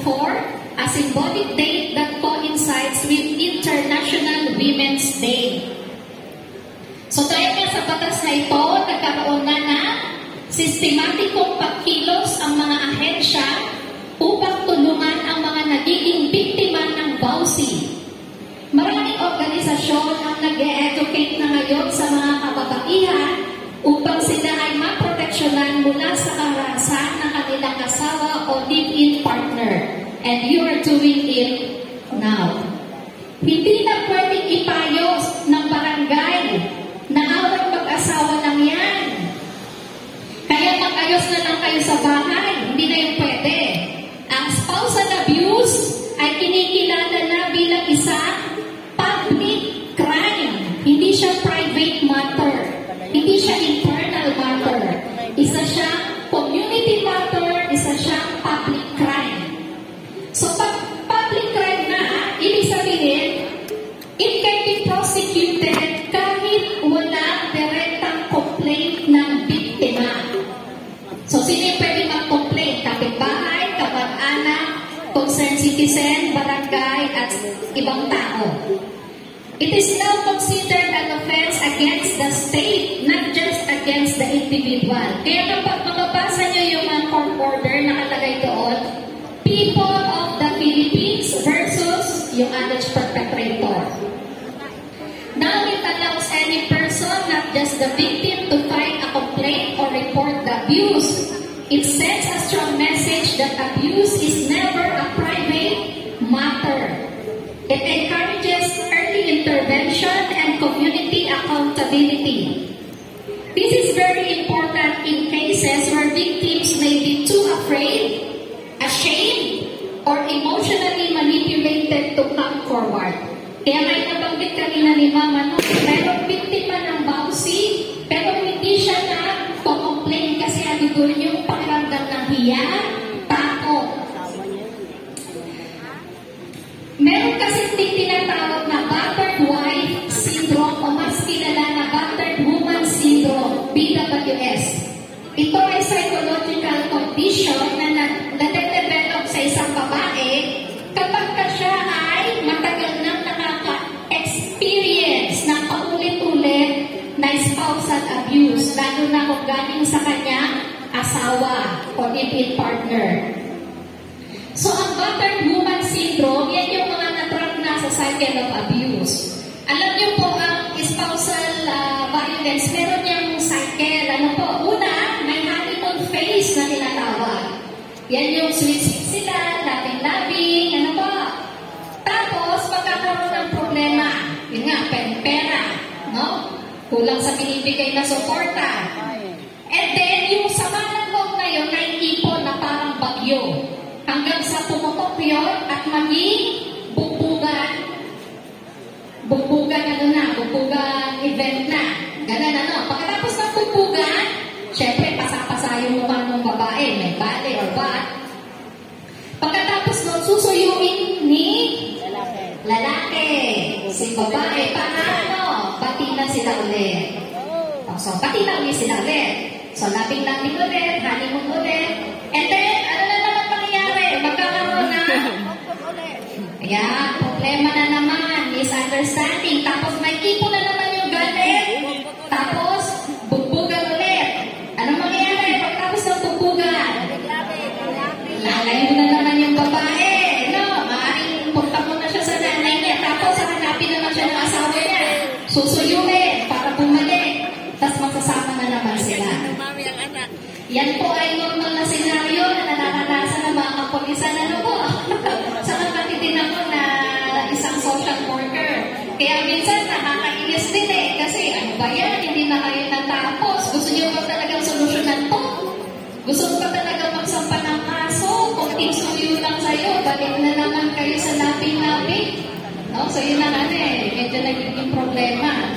2004, a symbolic date that coincides with International Women's Day. So dahil nga sa batas na ito, nagkaroon na sistematikong pagkilos ang mga ahensya upang tulungan ang mga nagiging biktima ng BAUSI. Maraming organisasyon ang nag-e-educate na ngayon sa mga kababaihan upang sila ay maproteksyonan mula sa karahasan ng kanilang asawa o live-in partner. And you are doing it now. Hindi na pwedeng ipayos ng barangay na awat mag-asawa lang yan. Kaya mag-ayos na lang kayo sa bahay. Hindi na yung pwede. Ang spousal abuse ay kinikilala na bilang isang public crime. Hindi siya private matter. Hindi siya internal matter. Isa siyang community matter. Isa siyang public crime. So, pag public crime na, ibig sabihin, it can be prosecuted kahit walang direktang complaint ng biktima. So, sino yung pwede mag-complain? Kapitbahay, kamag-anak, concerned citizen, barangay, at ibang tao. It is now considered an offense against the state, not just against the individual. Kaya kapag makabasa nyo yung court order nakalagay doon, people of the Philippines versus yung alleged perpetrator. Now it allows any person, not just the victim, to file a complaint or report the abuse. It sends a strong message that abuse is never a private matter. It encourages early intervention and community accountability. This is very important in cases where victims may be too afraid, ashamed, or emotionally manipulated to come forward. Kaya may nabanggit kanina ni Mama, no? Merong biktima ng BAUSI, pero hindi siya na-complain kasi ano doon yung pakiramdam ng hiya, takot. Meron kasi tinatawag na battered wife syndrome o mas kilala na battered woman syndrome, BWS. Ito ay psychological condition na nade-develop sa isang babae kapag ka siya ay matagal nang nakaka-experience ng paulit-ulit na spousal abuse, lalo na kung galing sa kanyang asawa o live-in partner. So, ang battered woman syndrome, yan yung mga natrap na sa cycle of abuse. Alam niyo po, ang spousal violence, meron niyang cycle. Ano po? Una, may honeymoon phase na tinatawag. Yan yung sweet-sweet sila, labing-labing, ano po? Tapos, magkakaroon ng problema. Yun nga, pera, no? Kulang sa binibigay na suporta. And then, yung sama ng loob na yun, naiipon na parang bagyo. Hanggang sa pumutok yun at maging bugbugan event na. Ganun ano. Pagkatapos ng bugbugan, syempre, pasa-pasa yung mukha ng babae. May bali or bat. Pagkatapos nun, susuyuin ni lalaki. Si babae, paano? Bati na sila ulit. So, bati na ulit sila ulit. So, labing-labing ulit, honeymoon ulit. And then, ano na naman mangyayari? Magkakaroon na. Ayan, problema na naman. Misunderstanding. Tapos, may ipo na naman yung galit. Tapos, bugbugan ulit. Ano mangyayari? Pagkatapos ng bugbugan, lalayo na naman yung babae. No, maaaring punta mo na siya sa nanay niya. Tapos, hanapin naman siya ng asawa niya. Susuyuin para bumalik. Tapos, magsasama na naman sila. Yan po ay normal na senaryo na nararanasan ng mga kapulisan. Ano po? Sa kapatitin ako na isang social worker. Kaya minsan nakakainis din eh. Kasi ano ba yan? Hindi na kayo natapos. Gusto niyo ba talagang solusyonan to? Gusto mo ba talagang magsampa ng kaso? Kung tinsuyo lang sa'yo, balik na naman kayo sa labing-labing. No? So yun na eh. Medyo nagiging problema.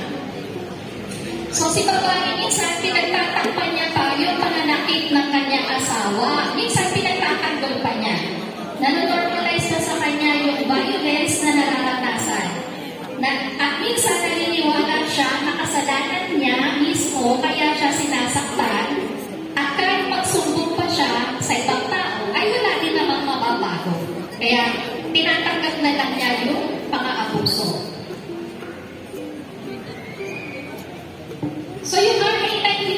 So si babae, minsan pinagtatakpan niya pa yung pananakit ng kanyang asawa. Minsan pinagtatanggol pa niya. Nanonormalize na sa kanya yung violence na nararanasan. At minsan naniniwala siya na kasalanan niya mismo kaya siya sinasaktan. At kahit magsumbong pa siya sa ibang tao, ay wala din namang mababago. Kaya tinatanggap na lang niya yung pang-aabuso. So yung RA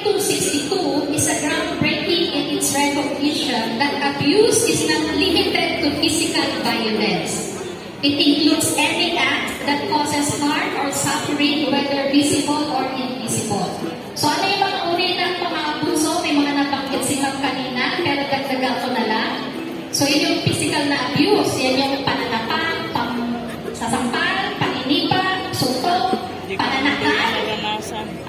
9262 is a groundbreaking in its recognition that abuse is not limited to physical violence. It includes any act that causes harm or suffering, whether visible or invisible. So ano yung mga uri ng pang-aabuso? May mga nabanggit si Ma'am kanina, pero dagdagan ko na lang. So yun yung physical na abuse, yan yung pananapan, sasampal, paninipa, suntok, pananakal.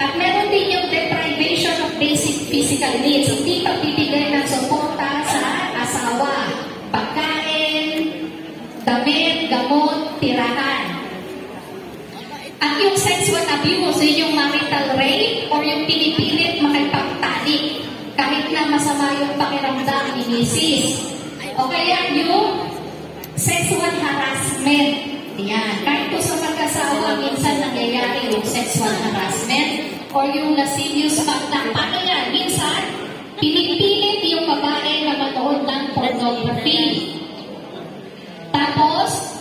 At meron din yung deprivation of basic physical needs. Hindi pagbibigay ng suporta sa asawa, pagkain, damit, gamot, tirahan. At yung sexual abuse, yun yung marital rape or yung pinipilit makipagtalik kahit na masama yung pakiramdam ni misis. O kaya yung sexual harassment. Yan. Kahit po sa mag-asawa, minsan nangyayari yung sexual harassment or yung lascivious contact. Paano yan? Minsan, pinipilit yung babae na manood ng pornography. Tapos,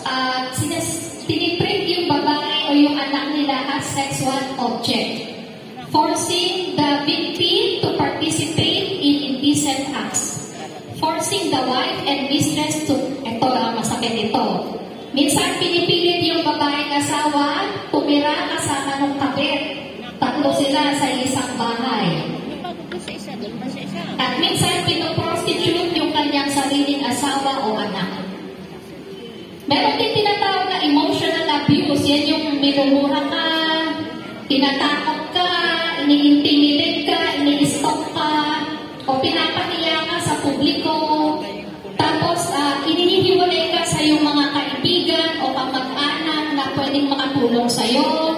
piniprint yung babae o yung anak nila as sexual object, forcing the victim to participate in indecent acts, forcing the wife and mistress to, ito masakit ito. Minsan, pinipilit yung babaeng asawa, tumira kasama ng kabit. Tatlo sila sa isang bahay. At minsan, pinoprostitute yung kanyang sariling asawa o anak. Meron din tinatawag na emotional abuse. Yan yung minumura ka, tinatakot ka, ini-intimidate ka, ini-stalk ka, o pinapahiya ka sa publiko. Tapos, inihiwalay ka sa iyong mga kaibigan o kamag-anak na pwedeng makatulong sa'yo.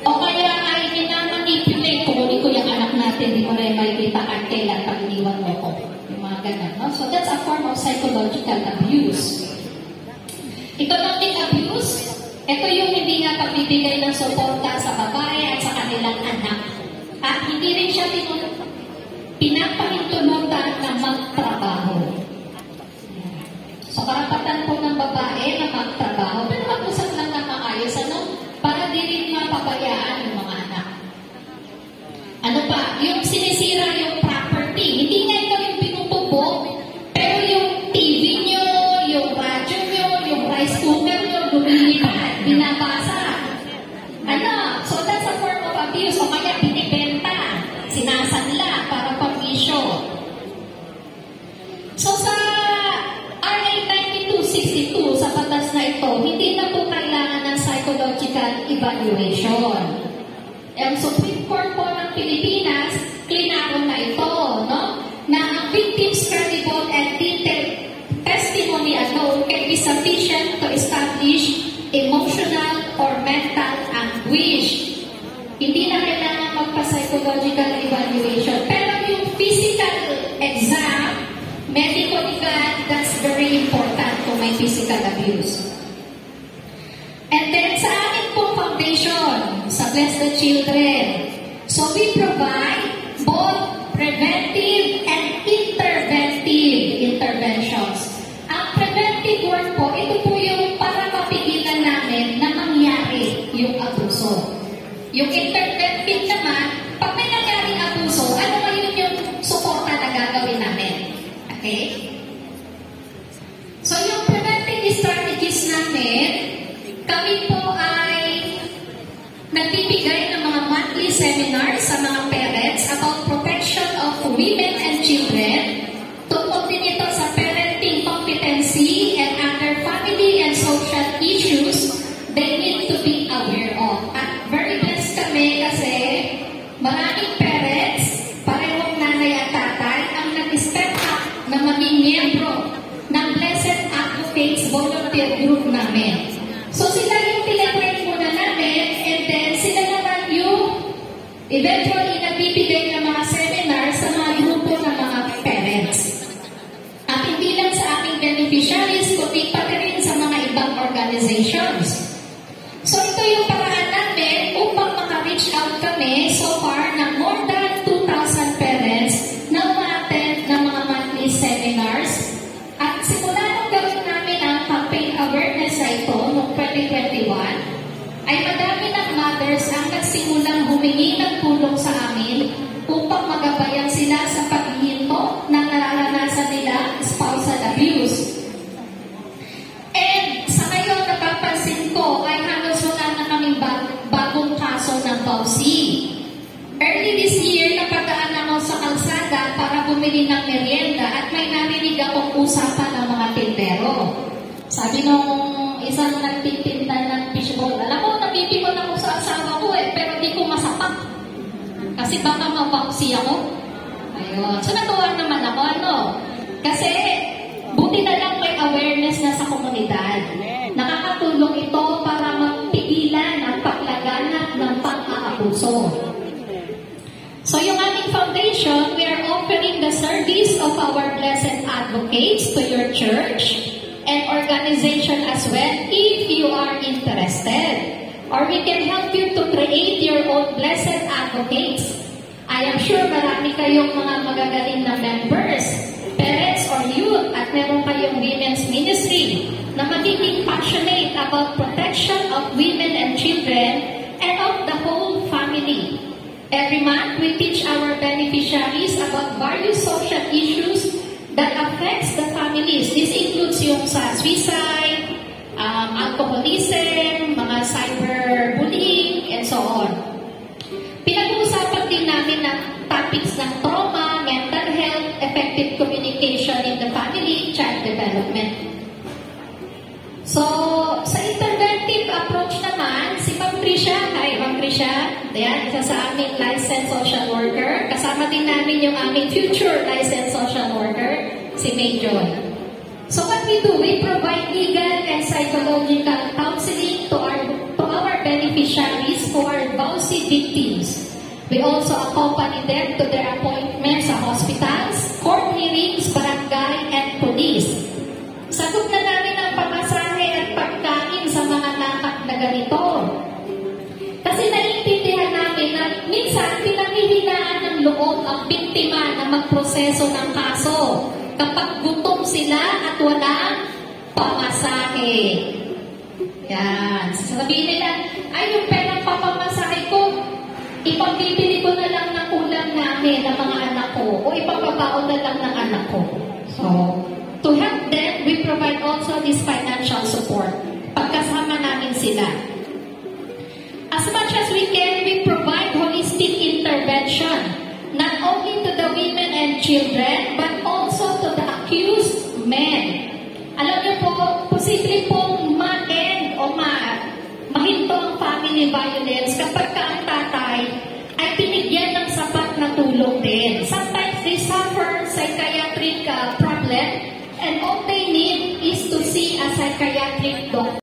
O kaya ay minamanipulate, kukunin ko yung anak natin, di mo rin makikita at kailan pag iniwan mo ko. Yung mga ganun. No? So that's a form of psychological abuse. Economic abuse, ito yung hindi nga pagbibigay ng suporta sa babae at sa kanilang anak. At hindi rin siya pinapahintulutan na magtrabaho. So, karapatan po ng babae na magtrabaho, pero mag-usap lang na maayos, para di rin mapabayaan yung mga anak. Ano pa? Yung sinisira yung property. Hindi nga ikaw yung pinutubo, pero yung TV nyo, yung radyo nyo, yung rice cooker nyo, lumilipat, binabasa. So that's a form of abuse. O kaya binibenta, sinasanla para pag-isyo. So sa RA 9262, sa batas na ito, hindi na po kailangan ng psychological evaluation. Ang Supreme Court po ng Pilipinas, klinaro na ito, no? Na ang victim's credible and detailed testimony alone can be sufficient to establish emotional or mental anguish. Hindi na kailangan magpa-psychological evaluation. Pero yung physical exam, medical legal, that's very important kung may physical abuse. And then sa ating pong foundation, sa Bless the Children, so we provide both preventive and interventive interventions. Ang preventive work po, ito po yung para mapigilan namin na mangyari yung abuso. Yung interventive naman, pag may nangyaring abuso, ano ngayon yung suporta na gagawin namin? Okay? So yung preventive strategies namin, kami po ay nagbibigay ng mga monthly seminars sa mga parents about protection of women and children. Tungkol din ito sa parenting competency and other family and social issues they need to be aware of. At very blessed kami kasi maraming parents, parehong nanay at tatay, ang nag-step up na maging miyembro ng Blessed Advocates Volunteer Group namin. So sila yung tinatrain muna namin and then sila naman yung eventually nagbibigay ng mga seminars sa mga grupo ng mga parents. At hindi lang sa ating beneficiaries, kundi pati rin sa mga ibang organizations. So ito yung paraan namin upang maka-reach out kami so far ng more than 2,000 parents na umaattend ng mga monthly seminars. At simula nung gawin namin humingi ng tulong sa amin upang magabayan sila sa paghihinto na nararanasan nila spousal abuse. And sa ngayon, napapansin ko ay halos wala na kaming bagong kaso ng BAUSI. Early this year, napadaan ako sa kalsada para bumili ng merienda at may narinig akong usapan ng mga tindero. Sabi nung isang nagtitinda ng fishball, alam ko, napipikon ako sa asawa ko pero di ko masapak. Kasi baka mabausi ako. Ayun. So natuwa naman ako, Kasi buti na lang may awareness na sa komunidad. Nakakatulong ito para magpigilan ang paglaganap ng pang-aabuso. So yung aming foundation, we are offering the service of our blessed advocates to your church and organization as well if you are interested. Or we can help you to create your own blessed advocates. I am sure marami kayong mga magagaling na members, parents or youth, at meron kayong women's ministry na magiging passionate about protection of women and children and of the whole family. Every month, we teach our beneficiaries about various social issues that affects the families. This includes yung sa suicide, alcoholism, mga cyberbullying, and so on. Pinag-uusapan din namin ng topics ng trauma, mental health, effective communication in the family, child development. So, sa interventive approach naman, si Ma'am Trisha, hi Ma'am Trisha, ayan, isa sa aming licensed social worker. Kasama din namin yung aming future licensed social worker, si May Joy. So what we do, we provide legal and psychological counseling to our beneficiaries who are BAUSI victims. We also accompany them to their appointments sa hospitals, court hearings, barangay, and police. Sagot na namin ang pamasahe at pagkain sa mga nakak na ganito. Kasi naiintindihan namin na minsan pinanghihinaan ng loob ang biktima na magproseso ng kaso kapag gutom sila at walang pamasahe. Yan. Sasabihin nila, ay yung perang papamasahe ko, ipagbibili ko na lang ng ulam namin ng mga anak ko o ipapabaon na lang ng anak ko. So, to help them, we provide also this financial support. Pagkasama namin sila. As much as we can, we provide holistic intervention, not only to the women and children, but also to the accused men. Alam niyo po, posible pong ma-end o mahinto ang family violence kapag ang tatay ay binigyan ng sapat na tulong din. Sometimes they suffer psychiatric problem and all they need is to see a psychiatric doctor.